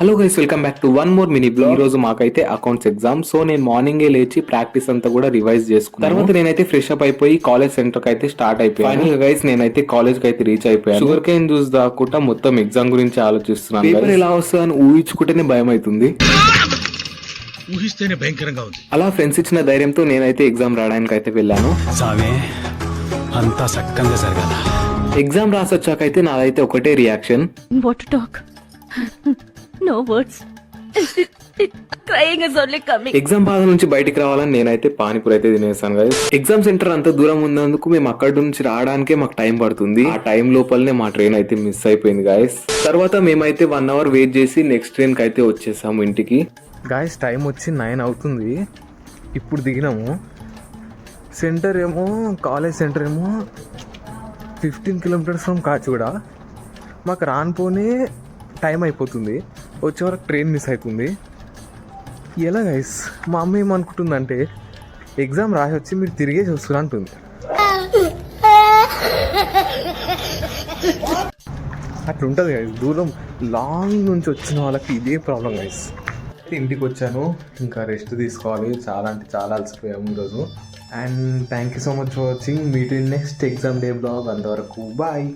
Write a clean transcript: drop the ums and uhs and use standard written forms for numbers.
Hello guys, welcome back to one more mini blog. ఈ రోజు మాకైతే అకౌంట్స్ ఎగ్జామ్. సో నేను మార్నింగే లేచి ప్రాక్టీస్ అంతా కూడా రివైజ్ చేసుకున్నాను. తర్వాత నేనైతే ఫ్రెష్ అప్ అయిపోయి కాలేజ్ సెంటర్ కి అయితే స్టార్ట్ అయిపోయాను. ఫైనల్ గా గైస్ నేనైతే కాలేజ్ కి అయితే రీచ్ అయిపోయాను. షుగర్ కేన్ జ్యూస్ దాక్కుంటా మొత్తం ఎగ్జామ్ గురించి ఆలోచిస్తున్నాను. పేపర్ ఎలా వస్తుందని ఊహించుకుంటేనే భయం అవుతుంది. ఊహిస్తేనే భయంకరంగా ఉంది. అలా ఫ్రెండ్స్ ఇచ్చిన ధైర్యంతో నేనైతే ఎగ్జామ్ రాయడానికి అయితే వెళ్ళాను. అంతా సక్కంగా జరగాల. ఎగ్జామ్ రాసొచ్చాకైతే నాదైతే ఒకటే reaction, What to talk? No words. Crying is only coming. Exam బాధ నుంచి బయటికి రావాలని నేనైతే పానీపూరి అయితే తినేసాను గైస్. ఎగ్జామ్ సెంటర్ అంత దూరం ఉన్నందుకు మేము అక్కడి నుంచి రావడానికే మాకు టైం పడుతుంది. ఆ టైం లోపలనే మా ట్రైన్ అయితే మిస్ అయిపోయింది గైస్. తర్వాత మేమైతే 1 అవర్ వెయిట్ చేసి నెక్స్ట్ ట్రైన్ కి అయితే వచ్చేసాము ఇంటికి. గైస్ టైం వచ్చి 9 అవుతుంది. ఇప్పుడు దిగినాము. సెంటర్ ఏమో కాలేజ్ సెంటర్ ఏమో 15 కిలోమీటర్స్ ఫ్రమ్ కాచిగూడ. మాకు రానిపోనే టైం అయిపోతుంది. వచ్చే వరకు ట్రైన్ మిస్ అవుతుంది. ఎలా గైస్, మా అమ్మ ఏమనుకుంటుందంటే ఎగ్జామ్ రాసి వచ్చి మీరు తిరిగేసి వస్తున్నా అంటుంది. అట్లుంటుంది గైస్, దూరం లాంగ్ నుంచి వచ్చిన వాళ్ళకి ఇదే ప్రాబ్లం గైస్. ఇంటికి వచ్చాను, ఇంకా రెస్ట్ తీసుకోవాలి. చాలా అంటే చాలా అలసిపోయాము ఈరోజు. And thank you so much for watching. Meet in next exam day blog. అంతవరకు బాయ్.